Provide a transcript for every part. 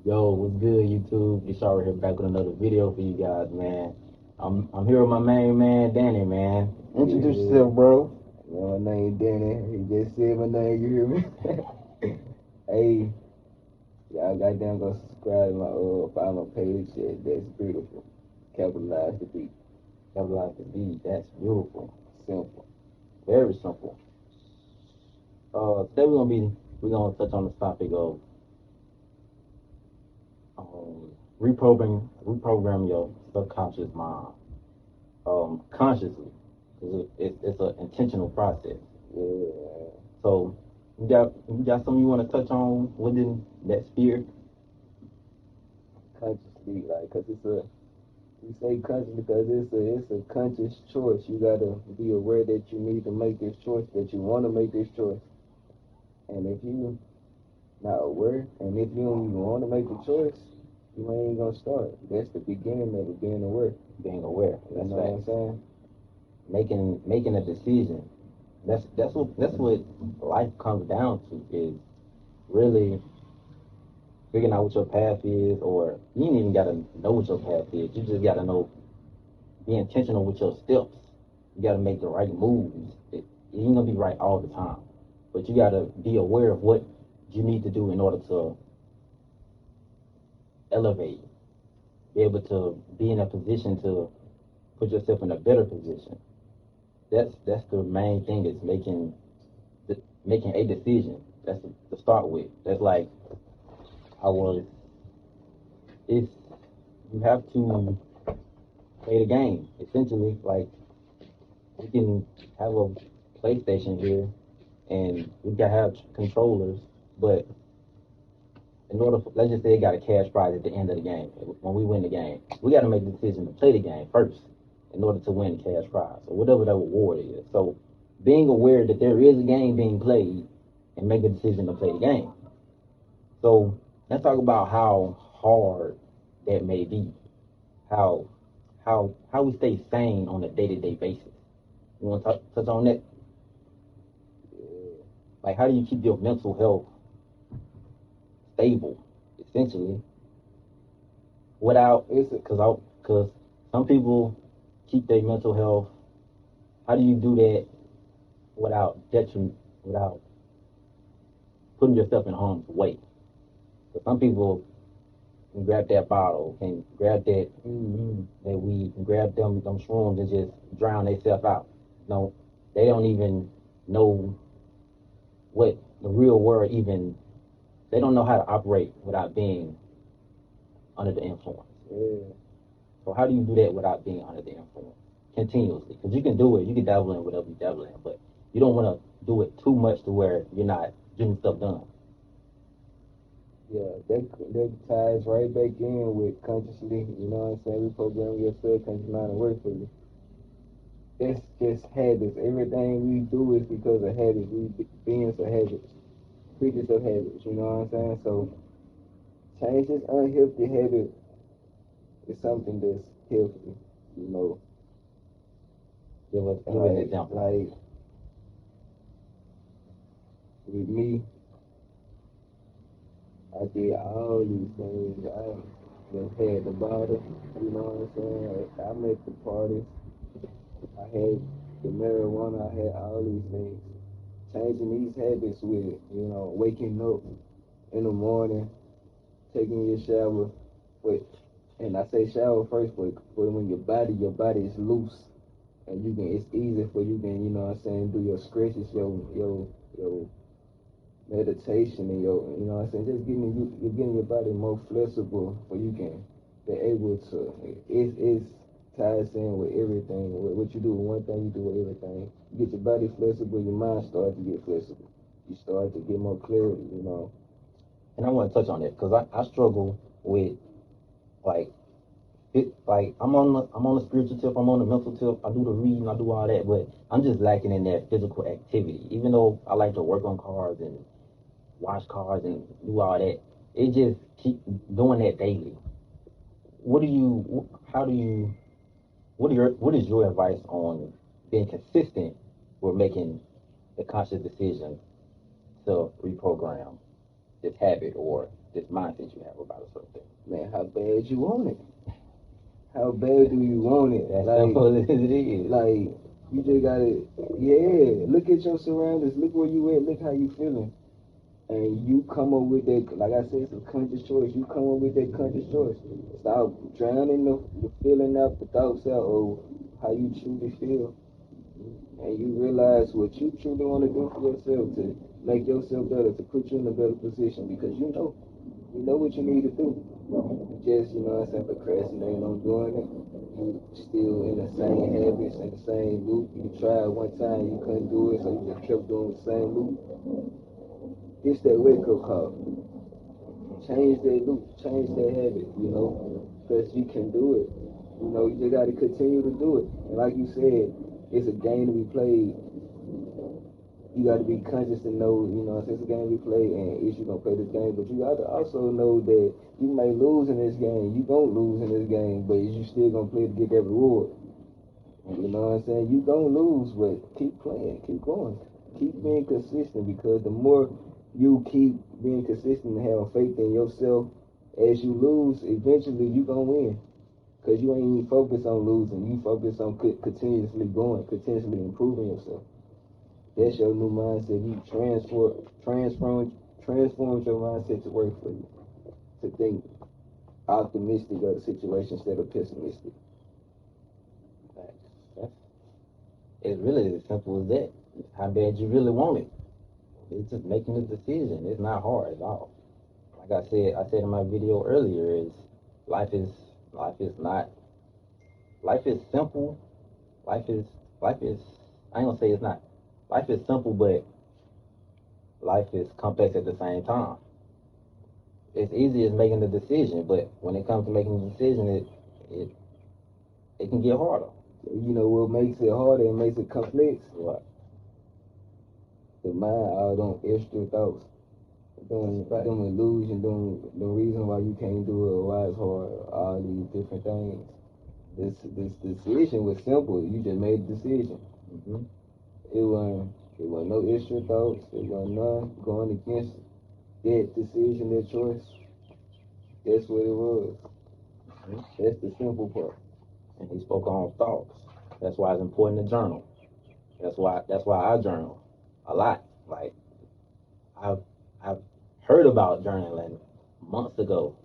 Yo, what's good, YouTube? It's already here back with another video for you guys, man. I'm here with my main man, Danny, man. Introduce yourself, bro. My name Danny. He just said my name. You hear me? Hey, y'all goddamn go subscribe to my follow my page. That's beautiful. Capitalize the beat. Capitalize the beat. That's beautiful. Simple. Very simple. Today we're gonna touch on the topic of reprogram your subconscious mind, consciously. 'Cause it's an intentional process. Yeah. So you got something you want to touch on within that sphere? Consciously, like, cause it's a we say conscious because it's a conscious choice. You gotta be aware that you need to make this choice, that you want to make this choice, and if you not aware, and if you don't even want to make the choice, you ain't gonna start. That's the beginning of it, being aware. Being aware. You That's know what I'm facts. saying? Making a decision. That's what life comes down to, is really figuring out what your path is, or you ain't even gotta know what your path is. You just gotta know, be intentional with your steps. You gotta make the right moves. It ain't gonna be right all the time, but you gotta be aware of what you need to do in order to elevate, be able to be in a position to put yourself in a better position. That's the main thing, is making a decision. That's to start with. That's like I was. It's You have to play the game essentially. Like, we can have a PlayStation here, and we can have controllers, but in order for, let's just say it got a cash prize at the end of the game. When we win the game, we got to make the decision to play the game first in order to win the cash prize or whatever that reward is. So, being aware that there is a game being played and make a decision to play the game. So, let's talk about how hard that may be. How how we stay sane on a day-to-day basis. You want to touch on that? Yeah. Like, how do you keep your mental health stable, essentially, without, It's a, because some people keep their mental health. How do you do that without detriment, without putting yourself in harm's way? So some people can grab that bottle, can grab that weed, can grab them shrooms and just drown themselves out. No, they don't even know what the real world even. They don't know how to operate without being under the influence. yeah. So how do you do that without being under the influence continuously? Because you can do it, you can dabble in whatever you dabble in, but you don't want to do it too much to where you're not getting stuff done. Yeah, that ties right back in with consciously, you know what I'm saying? Reprogram your subconscious mind to work for you. It's just habits. Everything we do is because of habits. Beings of habits, creatures of habits, you know what I'm saying? So change this unhealthy habit is something that's healthy, you know. Give an example. Like with me, I did all these things. I just had the bottle, you know what I'm saying? I met the parties. I had the marijuana. I had all these things. Changing these habits with, you know, waking up in the morning, taking your shower. But and I say shower first, but when your body is loose, and you can, it's easy for you can, you know what I'm saying, do your stretches, your meditation, and your, you know what I'm saying, just you're getting your body more flexible, for you can be able to, it's ties in with everything. What you do with one thing, you do with everything. You get your body flexible, your mind starts to get flexible. You start to get more clarity, you know. And I want to touch on that because I struggle with, like, like I'm on the spiritual tip, I'm on the mental tip. I do the reading, I do all that, but I'm just lacking in that physical activity. Even though I like to work on cars and wash cars and do all that, it just keep doing that daily. What do you? How do you? What is your advice on being consistent with making the conscious decision to reprogram this habit or this mindset you have about a certain thing. Man, how bad you want it? How bad do you want it? That's Like, simple as it is. like you just gotta, yeah. Look at your surroundings. Look where you at. Look how you feeling. And you come up with that, like I said, it's a conscious choice. You come up with that conscious choice. Stop drowning the feeling out, the thoughts out, or how you truly feel. And you realize what you truly want to do for yourself to make yourself better, to put you in a better position, because you know what you need to do. You just, you know what I'm saying, procrastinating on doing it. You still in the same habits, in the same loop. You tried one time, you couldn't do it, so you just kept doing the same loop. It's that wake up call. Change that loop, change that habit, you know, because you can do it. You know, you just got to continue to do it. And like you said, it's a game to be played. You got to be conscious and know, you know, it's a game to be played, and if you're going to play this game, but you got to also know that you may lose in this game. You don't lose in this game, but you still going to play to get that reward. You know what I'm saying? You going to lose, but keep playing, keep going. Keep being consistent, because the more you keep being consistent and having faith in yourself, as you lose, eventually you going to win. Because you ain't even focused on losing. You focus on continuously going, continuously improving yourself. That's your new mindset. You transform your mindset to work for you. To think optimistic of the situation instead of pessimistic. That's, it's really as simple as that. How bad you really want it. It's just making a decision. It's not hard at all. Like I said in my video earlier, is life is life is not life is simple. Life is life is I ain't gonna say it's not. Life is simple, but life is complex at the same time. It's easy as making a decision, but when it comes to making a decision, it it can get harder. You know what makes it harder and makes it complex? Right. The mind, all them extra thoughts. Them illusion, the reason why you can't do it, why it's hard, all these different things. This decision was simple. You just made a decision. Mm-hmm. It wasn't no extra thoughts. It wasn't none going against that decision, that choice. That's what it was. Mm-hmm. That's the simple part. And he spoke on thoughts. That's why it's important to journal. That's why I journal a lot. Like I've I've heard about journaling months ago,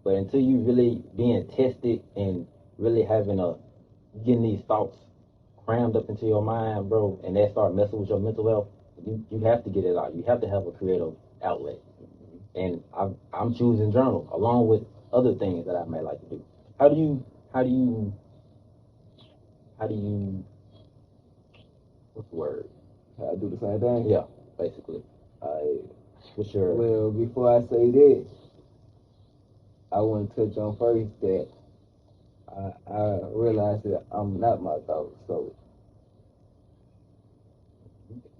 but until you really being tested and really having a getting these thoughts crammed up into your mind, bro, and that start messing with your mental health, you have to get it out. You have to have a creative outlet. And I'm choosing journal along with other things that I may like to do. How do you how do you how do you what's the word? I do the same thing? Yeah, basically. What's your Well, before I say that, I want to touch on first that I realized that I'm not my thoughts, so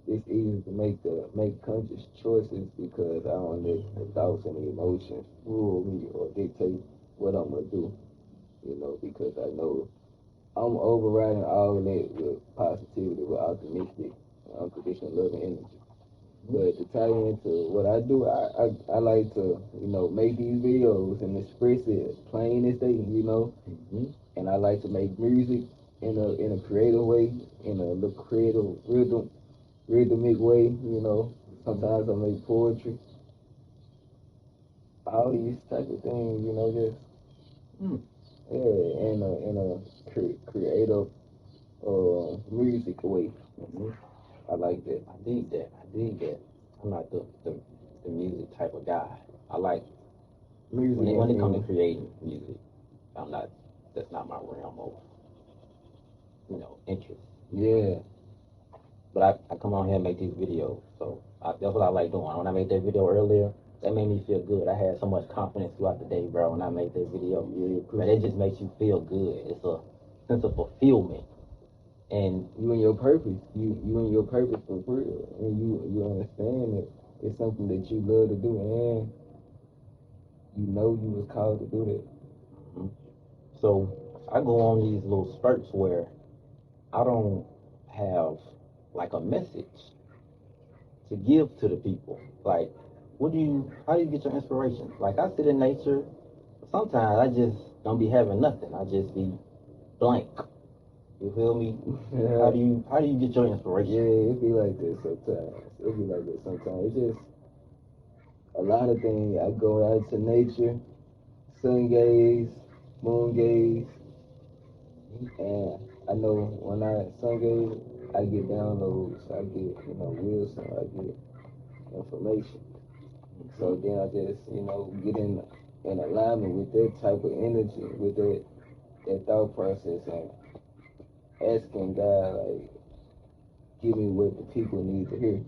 it's easy to make conscious choices because I don't let the thoughts and the emotions rule me or dictate what I'm gonna do. You know, because I know I'm overriding all of that with positivity, with optimistic, unconditional love and energy. But to tie into what I do, I like to, you know, make these videos and express it plain as day, you know. mm-hmm. And I like to make music in a creative way, in a little creative rhythmic way, you know. Sometimes I make poetry, all these type of things, you know, just yeah, creative music way. Mm-hmm. I like that. I dig that. I dig that. I'm not the music type of guy. I like Music when it comes to creating music. I'm not. That's not my realm of interest. Yeah. But I come on here and make these videos, so that's what I like doing. When I made that video earlier, that made me feel good. I had so much confidence throughout the day, bro. When I made that video, man, it just makes you feel good. It's a sense of fulfillment, and you and your purpose. You and your purpose for real, and you understand that it's something that you love to do, and you know you was called to do that. mm-hmm. So I go on these little spurts where I don't have like a message to give to the people. Like how do you get your inspiration? Like I sit in nature, sometimes I just don't be having nothing. I just be blank. You feel me? How do you get your inspiration? Yeah, it be like this sometimes. It be like this sometimes. It's just a lot of things. I go out to nature, sun gaze, moon gaze, and I know when I sun gaze, I get downloads, I get, wisdom, I get information. So then I just, get in alignment with that type of energy, with that thought process, and asking God, like, give me what the people need to hear.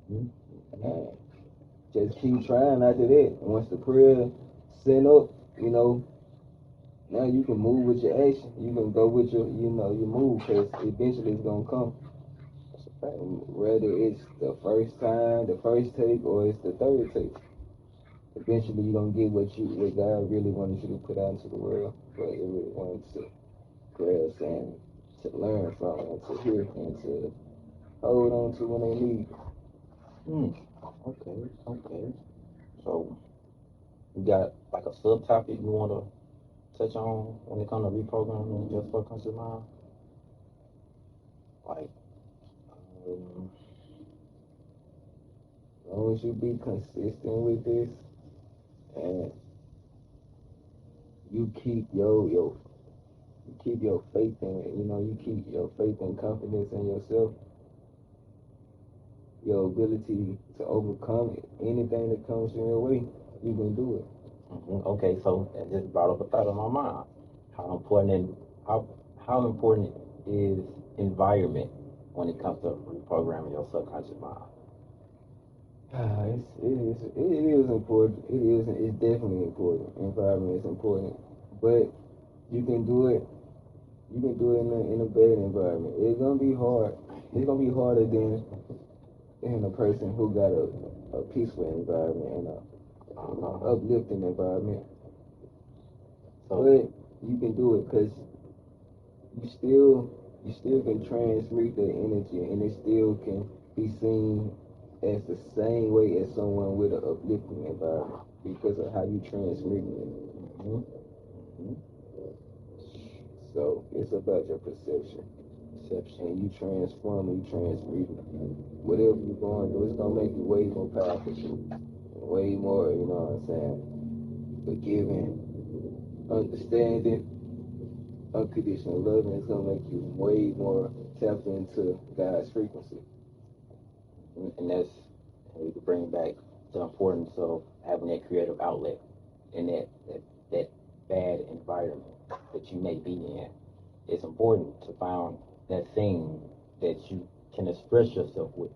And just keep trying after that. Once the prayer sent up, now you can move with your action. You can go with your move, because eventually it's going to come. Whether it's the first time, the first take, or it's the third take. Eventually you're going to get what God really wanted you to put out into the world, what it really wanted to grasp and to learn from and to hear and to hold on to when they need. Okay. So you got like a subtopic you want to touch on when it comes to reprogramming your subconscious mind? Like, As long as you be consistent with this and you keep your faith in it, you keep your faith and confidence in yourself, your ability to overcome it, anything that comes in your way, you can do it. Okay, so that just brought up a thought in my mind. How important how important is environment when it comes to reprogramming your subconscious mind? It is important. It's definitely important. Environment is important, but you can do it. You can do it in a bad environment. It's gonna be hard. It's gonna be harder than a person who got a peaceful environment and a uplifting environment. But you can do it because you still can transmute the energy, and it still can be seen as the same way as someone with an uplifting environment because of how you transmute it. So it's about your perception. And you transform and you transmute it. Whatever you're going to do, it's going to make you way more powerful, way more, you know what I'm saying, forgiving, understanding, unconditional love, and it's going to make you way more tapped into God's frequency. And we could bring back the importance of having that creative outlet in that bad environment that you may be in. It's important to find that thing that you can express yourself with.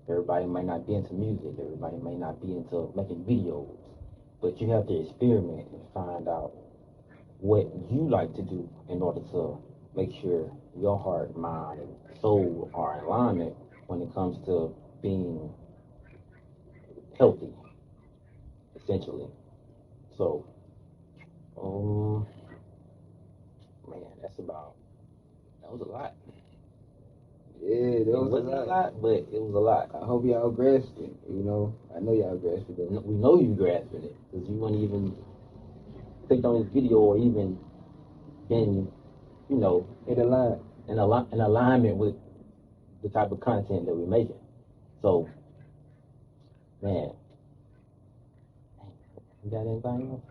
Everybody might not be into music, everybody may not be into making videos, but you have to experiment and find out what you like to do in order to make sure your heart, mind, and soul are in alignment when it comes to being healthy, essentially. So, man, that was a lot. Yeah, that was a lot, but it was a lot. I hope y'all grasped it. I know y'all grasped it. We know you grasping it because you wouldn't even clicked on this video or even been, in alignment with the type of content that we're making. So, man, you got anything else?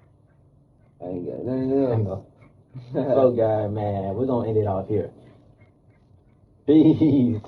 I ain't got nothing else. So, guys, man, we're gonna end it off here. Peace.